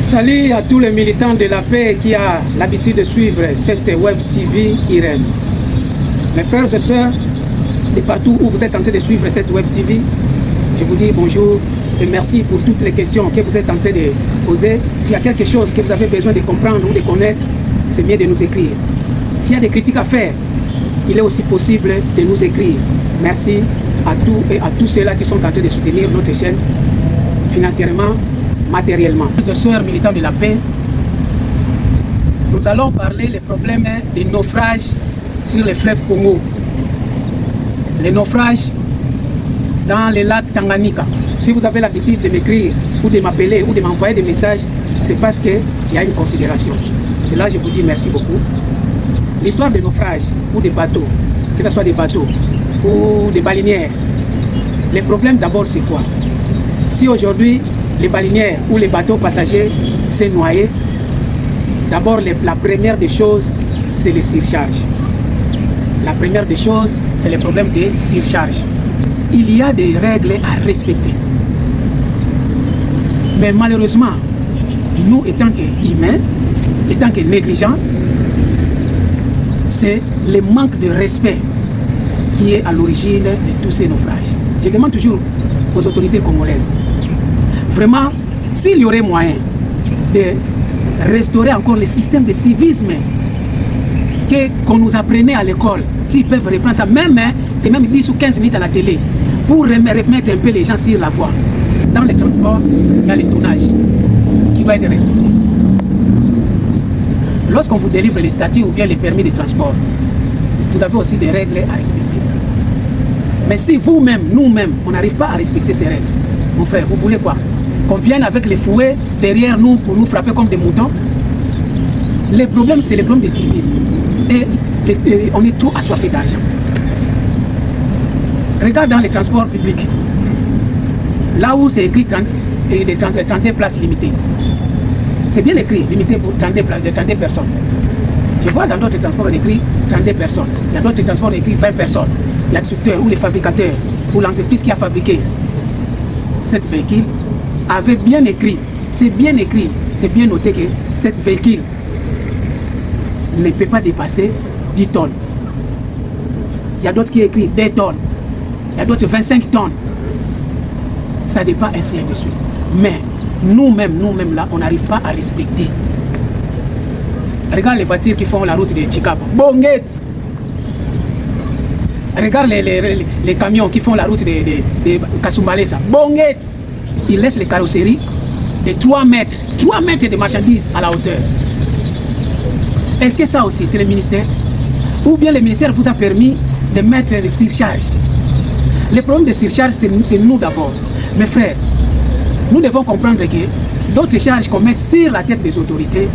Salut à tous les militants de la paix qui ont l'habitude de suivre cette web TV IREM. Mes frères et sœurs, de partout où vous êtes en train de suivre cette web TV, je vous dis bonjour et merci pour toutes les questions que vous êtes en train de poser. S'il y a quelque chose que vous avez besoin de comprendre ou de connaître, c'est mieux de nous écrire. S'il y a des critiques à faire, il est aussi possible de nous écrire. Merci à tous et à tous ceux-là qui sont en train de soutenir notre chaîne financièrement, matériellement. Mes sœurs militants de la paix, nous allons parler des problèmes des naufrages sur le fleuve Congo. Les naufrages dans le lac Tanganyika. Si vous avez l'habitude de m'écrire ou de m'appeler ou de m'envoyer des messages, c'est parce qu'il y a une considération. Et là, je vous dis merci beaucoup. L'histoire des naufrages ou des bateaux, que ce soit des bateaux ou des baleinières, le problème d'abord c'est quoi? Si aujourd'hui les baleinières ou les bateaux passagers s'est noyés, d'abord la première des choses c'est les surcharges. La première des choses c'est le problème des surcharges. Il y a des règles à respecter. Mais malheureusement, nous étant qu'humains, étant que négligents, c'est le manque de respect qui est à l'origine de tous ces naufrages. Je demande toujours aux autorités congolaises, vraiment, s'il y aurait moyen de restaurer encore le système de civisme qu'on nous apprenait à l'école, s'ils peuvent reprendre ça, même 10 ou 15 minutes à la télé, pour remettre un peu les gens sur la voie. Dans les transports, il y a le tonnage qui doit être respecté. Lorsqu'on vous délivre les statuts ou bien les permis de transport, vous avez aussi des règles à respecter. Mais si vous-même, nous-mêmes, on n'arrive pas à respecter ces règles, mon frère, vous voulez quoi? Qu'on vienne avec les fouets derrière nous pour nous frapper comme des moutons? Le problème, c'est le problème de civisme. Et on est trop assoiffé d'argent. Regarde dans les transports publics, là où c'est écrit 32 places limitées. C'est bien écrit, limité pour 32 personnes. Je vois dans d'autres transports écrit 32 personnes. Il y a d'autres transports écrit 20 personnes. Il y a des constructeurs ou les fabricateurs ou l'entreprise qui a fabriqué cette véhicule avait bien écrit, c'est bien écrit, c'est bien noté que cette véhicule ne peut pas dépasser 10 tonnes. Il y a d'autres qui écrivent 2 tonnes. Il y a d'autres 25 tonnes. Ça dépend ainsi de suite. Mais nous-mêmes là, on n'arrive pas à respecter. Regarde les voitures qui font la route de Chikapa. Bonguette. Regarde les camions qui font la route de Kasumbalesa. Bonguette. Ils laissent les carrosseries de 3 mètres. 3 mètres de marchandises à la hauteur. Est-ce que ça aussi, c'est le ministère? Ou bien le ministère vous a permis de mettre les surcharges? Le problème de surcharge, c'est nous d'abord. Mes frères, nous devons comprendre que d'autres charges qu'on met sur la tête des autorités,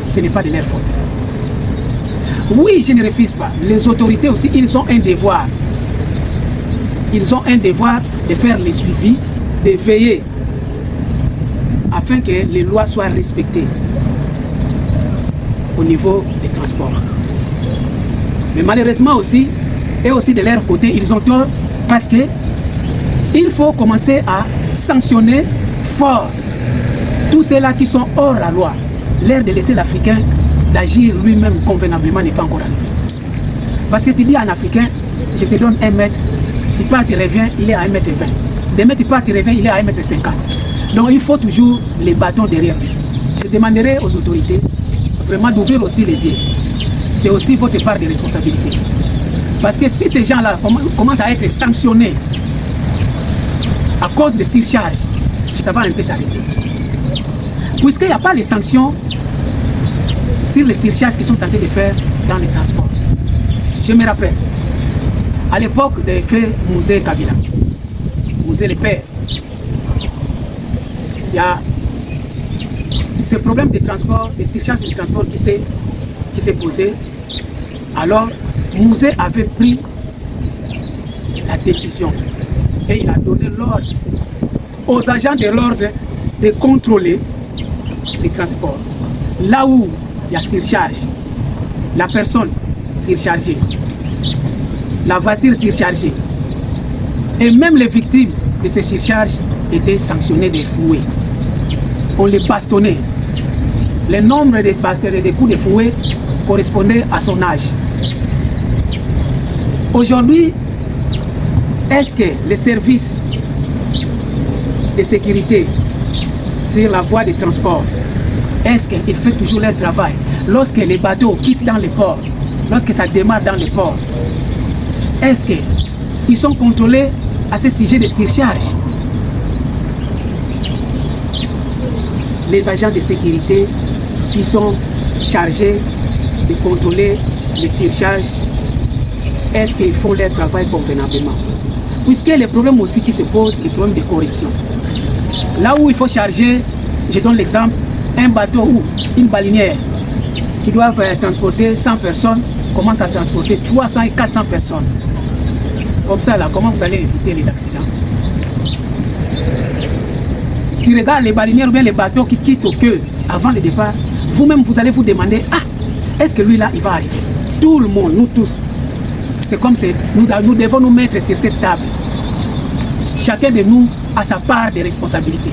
ce n'est pas de leur faute. Oui, je ne refuse pas. Les autorités aussi, ils ont un devoir. Ils ont un devoir de faire les suivis, de veiller afin que les lois soient respectées au niveau des transports. Mais malheureusement aussi, et aussi de leur côté, ils ont tort parce que il faut commencer à sanctionner fort tous ceux-là qui sont hors la loi. L'heure de laisser l'Africain d'agir lui-même convenablement n'est pas encore arrivé. Parce que tu dis à un Africain, je te donne 1 mètre, tu pars, tu reviens, il est à 1,20 m. Demain tu pars, tu reviens, il est à 1,50 m. Donc il faut toujours les bâtons derrière lui. Je demanderai aux autorités vraiment d'ouvrir aussi les yeux. C'est aussi votre part de responsabilité. Parce que si ces gens-là commencent à être sanctionnés à cause de surcharges, ça va un peu s'arrêter. Puisqu'il n'y a pas les sanctions sur les surcharges qu'ils sont tentés de faire dans les transports. Je me rappelle, à l'époque de feu Musée Kabila, Musée le Père, il y a ce problème de transport, de surcharges de transport qui s'est posé. Alors, Musée avait pris la décision et il a donné l'ordre aux agents de l'ordre de contrôler les transports. Là où il y a surcharge, la personne surchargée, la voiture surchargée, et même les victimes de ces surcharges étaient sanctionnées des fouets. On les bastonnait. le nombre de coups de fouet correspondait à son âge. Aujourd'hui, est-ce que les services de sécurité sur la voie de transport, est-ce qu'ils font toujours leur travail? Lorsque les bateaux quittent dans les ports, lorsque ça démarre dans les ports, est-ce qu'ils sont contrôlés à ce sujet de surcharge? Les agents de sécurité qui sont chargés de contrôler les surcharges, est-ce qu'ils font leur travail convenablement? Puisque les problèmes aussi qui se posent, les problèmes de corruption. Là où il faut charger, je donne l'exemple, un bateau ou une balinière qui doivent transporter 100 personnes commence à transporter 300 et 400 personnes. Comme ça, là, comment vous allez éviter les accidents? Tu regardes les balinières ou bien les bateaux qui quittent au queue avant le départ, vous-même, vous allez vous demander, ah, est-ce que lui là, il va arriver? Tout le monde, nous tous, c'est comme si nous devons nous mettre sur cette table. Chacun de nous a sa part de responsabilité.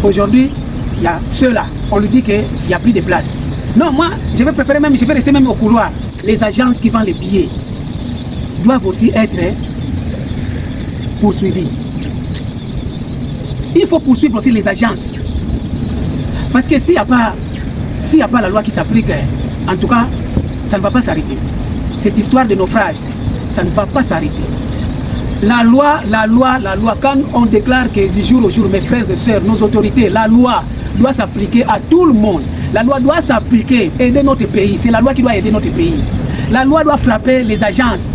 Aujourd'hui, il y a ceux-là, on lui dit qu'il n'y a plus de place. Non, moi, je vais préférer même, je vais rester même au couloir. Les agences qui vendent les billets doivent aussi être poursuivies. Il faut poursuivre aussi les agences. Parce que s'il n'y a pas la loi qui s'applique, en tout cas, ça ne va pas s'arrêter. Cette histoire de naufrage, ça ne va pas s'arrêter. La loi, quand on déclare que du jour au jour, mes frères et sœurs, nos autorités, la loi doit s'appliquer à tout le monde. La loi doit s'appliquer, aider notre pays. C'est la loi qui doit aider notre pays. La loi doit frapper les agences.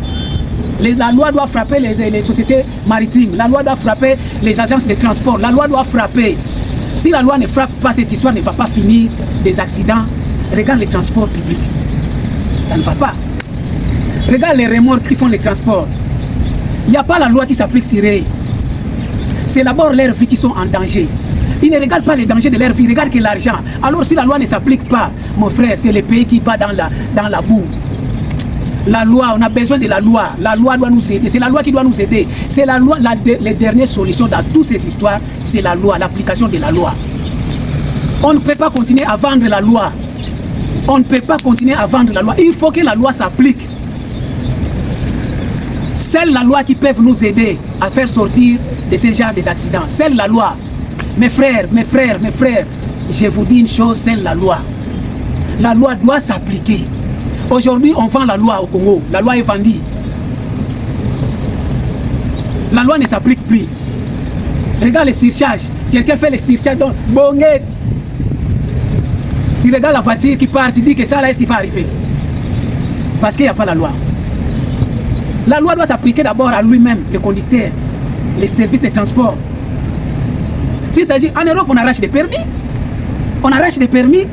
La loi doit frapper les sociétés maritimes. La loi doit frapper les agences de transport. La loi doit frapper. Si la loi ne frappe pas, cette histoire ne va pas finir des accidents. Regarde les transports publics. Ça ne va pas. Regarde les remorques qui font les transports. Il n'y a pas la loi qui s'applique sur eux. C'est d'abord leur vie qui sont en danger. Ils ne regardent pas les dangers de leur vie, ils regardent que l'argent. Alors si la loi ne s'applique pas, mon frère, c'est le pays qui va dans la boue. La loi, on a besoin de la loi. La loi doit nous aider. C'est la loi qui doit nous aider. C'est la loi, les dernières solutions dans toutes ces histoires, c'est la loi, l'application de la loi. On ne peut pas continuer à vendre la loi. On ne peut pas continuer à vendre la loi. Il faut que la loi s'applique. C'est la loi qui peut nous aider à faire sortir de ce genre d'accidents. C'est la loi. Mes frères, je vous dis une chose, c'est la loi. La loi doit s'appliquer. Aujourd'hui, on vend la loi au Congo. La loi est vendue. La loi ne s'applique plus. Regarde les surcharges. Quelqu'un fait les surcharges dans Bonguette. Tu regardes la voiture qui part, tu dis que ça là, est-ce qu'il va arriver? Parce qu'il n'y a pas la loi. La loi doit s'appliquer d'abord à lui-même, le conducteur, les services de transport. S'il s'agit, en Europe, on arrache des permis. On arrache des permis.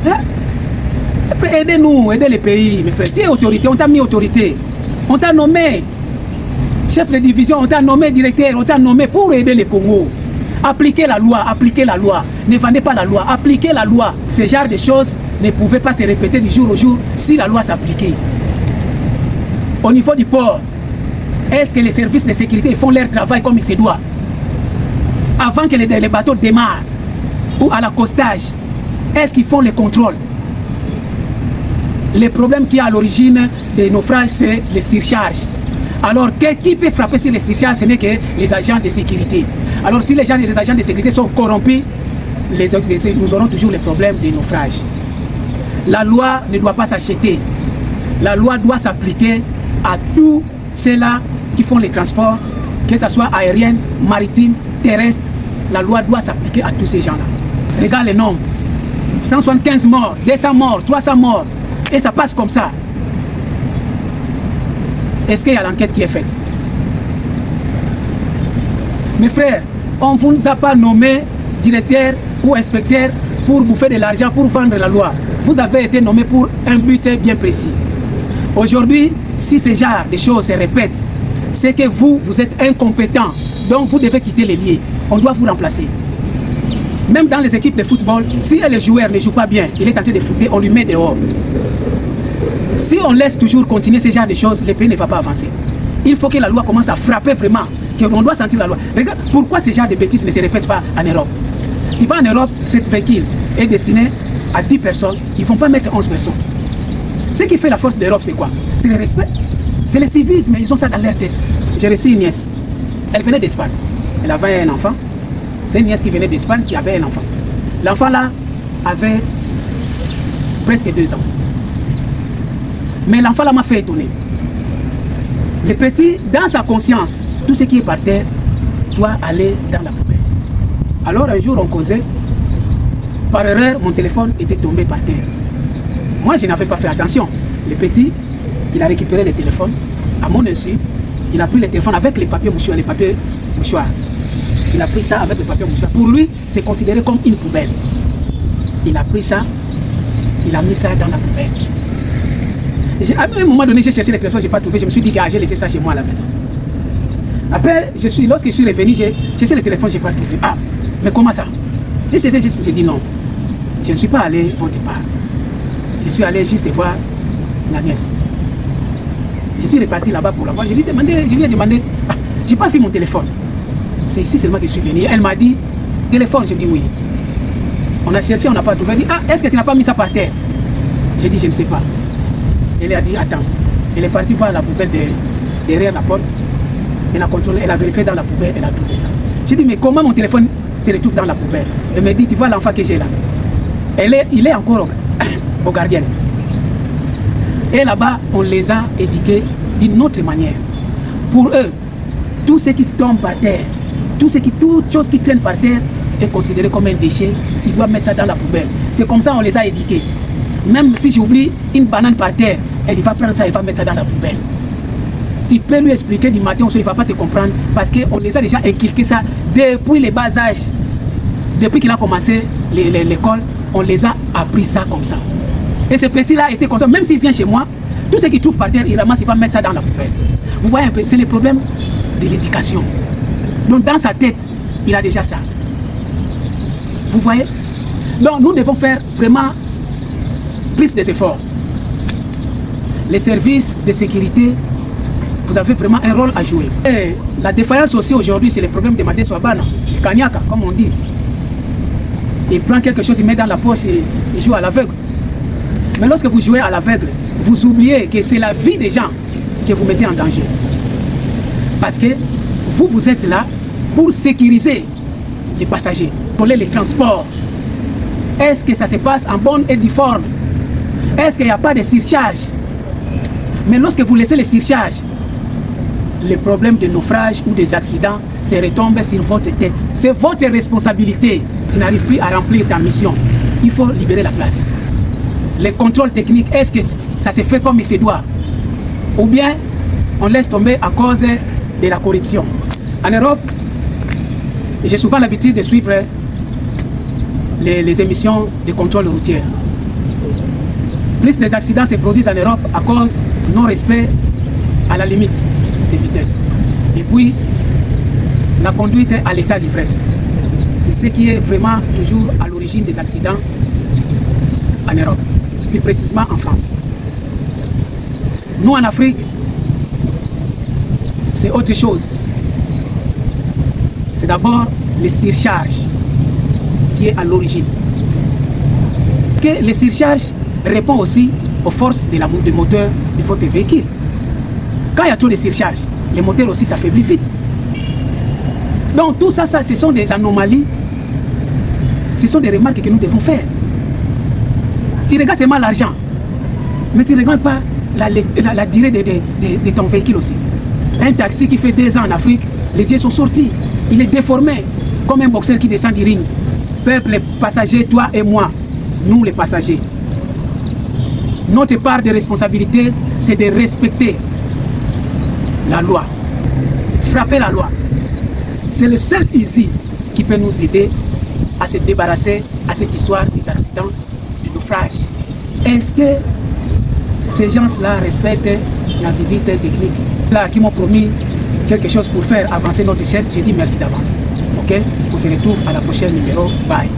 Hein? Aidez-nous, aidez les pays, mes frères. Tu es autorité, on t'a mis autorité. On t'a nommé chef de division, on t'a nommé directeur, on t'a nommé pour aider les Congo. Appliquez la loi, appliquez la loi. Ne vendez pas la loi, appliquez la loi. Ce genre de choses ne pouvaient pas se répéter du jour au jour si la loi s'appliquait. Au niveau du port, est-ce que les services de sécurité font leur travail comme il se doit? Avant que les bateaux démarrent ou à l'accostage, est-ce qu'ils font les contrôles? Le problème qui est à l'origine des naufrages, c'est les surcharges. Alors, qui peut frapper sur les surcharges? Ce n'est que les agents de sécurité. Alors, si les agents de sécurité sont corrompus, nous aurons toujours les problèmes des naufrages. La loi ne doit pas s'acheter. La loi doit s'appliquer à tous ceux-là qui font les transports, que ce soit aérien, maritime, terrestre. La loi doit s'appliquer à tous ces gens-là. Regarde les nombres. 175 morts, 200 morts, 300 morts. Et ça passe comme ça. Est-ce qu'il y a l'enquête qui est faite? Mes frères, on ne vous a pas nommé directeur ou inspecteur pour bouffer de l'argent, pour vendre la loi. Vous avez été nommé pour un but bien précis. Aujourd'hui, si ce genre de choses se répètent, c'est que vous êtes incompétent. Donc vous devez quitter les lieux. On doit vous remplacer. Même dans les équipes de football, si le joueur ne joue pas bien, il est tenté de foutre, on lui met dehors. Si on laisse toujours continuer ce genre de choses, le pays ne va pas avancer. Il faut que la loi commence à frapper vraiment, qu'on doit sentir la loi. Regarde, pourquoi ce genre de bêtises ne se répètent pas en Europe? Tu vas en Europe, cette véhicule est destiné à 10 personnes, ils ne vont pas mettre 11 personnes. Ce qui fait la force de l'Europe, c'est quoi? C'est le respect. C'est le civisme, ils ont ça dans leur tête. J'ai reçu une nièce. Elle venait d'Espagne. Elle avait un enfant. C'est une nièce qui venait d'Espagne qui avait un enfant. L'enfant là avait presque 2 ans. Mais l'enfant là m'a fait étonner. Le petit, dans sa conscience, tout ce qui est par terre doit aller dans la poubelle. Alors un jour on causait, par erreur mon téléphone était tombé par terre. Moi je n'avais pas fait attention. Le petit, il a récupéré le téléphone, à mon insu, il a pris le téléphone avec les papiers mouchoirs, Il a pris ça avec les papiers mouchoirs. Pour lui, c'est considéré comme une poubelle. Il a pris ça, il a mis ça dans la poubelle. À un moment donné, j'ai cherché le téléphone, je n'ai pas trouvé. Je me suis dit que j'ai laissé ça chez moi à la maison. Après, lorsque je suis revenu, j'ai cherché le téléphone, je n'ai pas trouvé. Ah, mais comment ça? J'ai dit non. Je ne suis pas allé au départ. Je suis allé juste voir la nièce. Je suis reparti là-bas pour la voir. Je lui ai demandé, ah, j'ai pas vu mon téléphone. C'est ici seulement que je suis venu. Elle m'a dit, téléphone, j'ai dit oui. On a cherché, on n'a pas trouvé. Elle dit, ah, est-ce que tu n'as pas mis ça par terre? J'ai dit, je ne sais pas. Elle a dit, attends. Elle est partie voir la poubelle derrière la porte. Elle a contrôlé, elle a vérifié dans la poubelle, elle a trouvé ça. J'ai dit, mais comment mon téléphone se retrouve dans la poubelle? Elle me dit, tu vois l'enfant que j'ai là. Il est encore au gardien. Et là-bas, on les a éduqués d'une autre manière. Pour eux, tout ce qui se tombe par terre, toute chose qui traîne par terre est considéré comme un déchet. Ils doivent mettre ça dans la poubelle. C'est comme ça on les a éduqués. Même si j'oublie une banane par terre, elle va prendre ça, elle va mettre ça dans la poubelle. Tu peux lui expliquer du matin au soir, il ne va pas te comprendre parce qu'on les a déjà inculqué ça depuis les bas âges. Depuis qu'il a commencé l'école, on les a appris ça comme ça. Et ce petit-là était comme ça. Même s'il vient chez moi, tout ce qu'il trouve par terre, il ramasse, il va mettre ça dans la poubelle. Vous voyez un peu, c'est le problème de l'éducation. Donc dans sa tête, il a déjà ça. Vous voyez? Donc nous devons faire vraiment plus d'efforts. Les services de sécurité, vous avez vraiment un rôle à jouer. Et la défaillance aussi aujourd'hui, c'est le problème de Madé Swabana, le Kanyaka, comme on dit. Il prend quelque chose, il met dans la poche et il joue à l'aveugle. Mais lorsque vous jouez à l'aveugle, vous oubliez que c'est la vie des gens que vous mettez en danger. Parce que vous êtes là pour sécuriser les passagers, pour les transports. Est-ce que ça se passe en bonne et due forme? Est-ce qu'il n'y a pas de surcharge? Mais lorsque vous laissez les surcharges, les problèmes de naufrage ou des accidents se retombent sur votre tête. C'est votre responsabilité. Tu n'arrives plus à remplir ta mission. Il faut libérer la place. Les contrôles techniques, est-ce que ça se fait comme il se doit? Ou bien on laisse tomber à cause de la corruption? En Europe, j'ai souvent l'habitude de suivre les émissions de contrôle routier. Plus des accidents se produisent en Europe à cause du non-respect à la limite de vitesse. Et puis, la conduite à l'état d'ivresse. C'est ce qui est vraiment toujours à l'origine des accidents en Europe, plus précisément en France. Nous en Afrique, c'est autre chose. C'est d'abord les surcharges qui est à l'origine. Que les surcharges répondent aussi aux forces du moteur de votre véhicule. Quand il y a trop de surcharge, les moteurs aussi s'affaiblissent vite. Donc tout ça, ce sont des anomalies, ce sont des remarques que nous devons faire. Tu regardes seulement l'argent, mais tu ne regardes pas la durée de ton véhicule aussi. Un taxi qui fait 2 ans en Afrique, les yeux sont sortis, il est déformé, comme un boxeur qui descend du ring. Peuple, les passagers, toi et moi, nous les passagers. Notre part de responsabilité, c'est de respecter la loi, frapper la loi. C'est le seul ici qui peut nous aider à se débarrasser à cette histoire des accidents, du naufrage. Est-ce que ces gens-là respectent la visite technique? Là, qui m'ont promis quelque chose pour faire avancer notre chaîne, j'ai dit merci d'avance. Ok? On se retrouve à la prochaine numéro. Bye.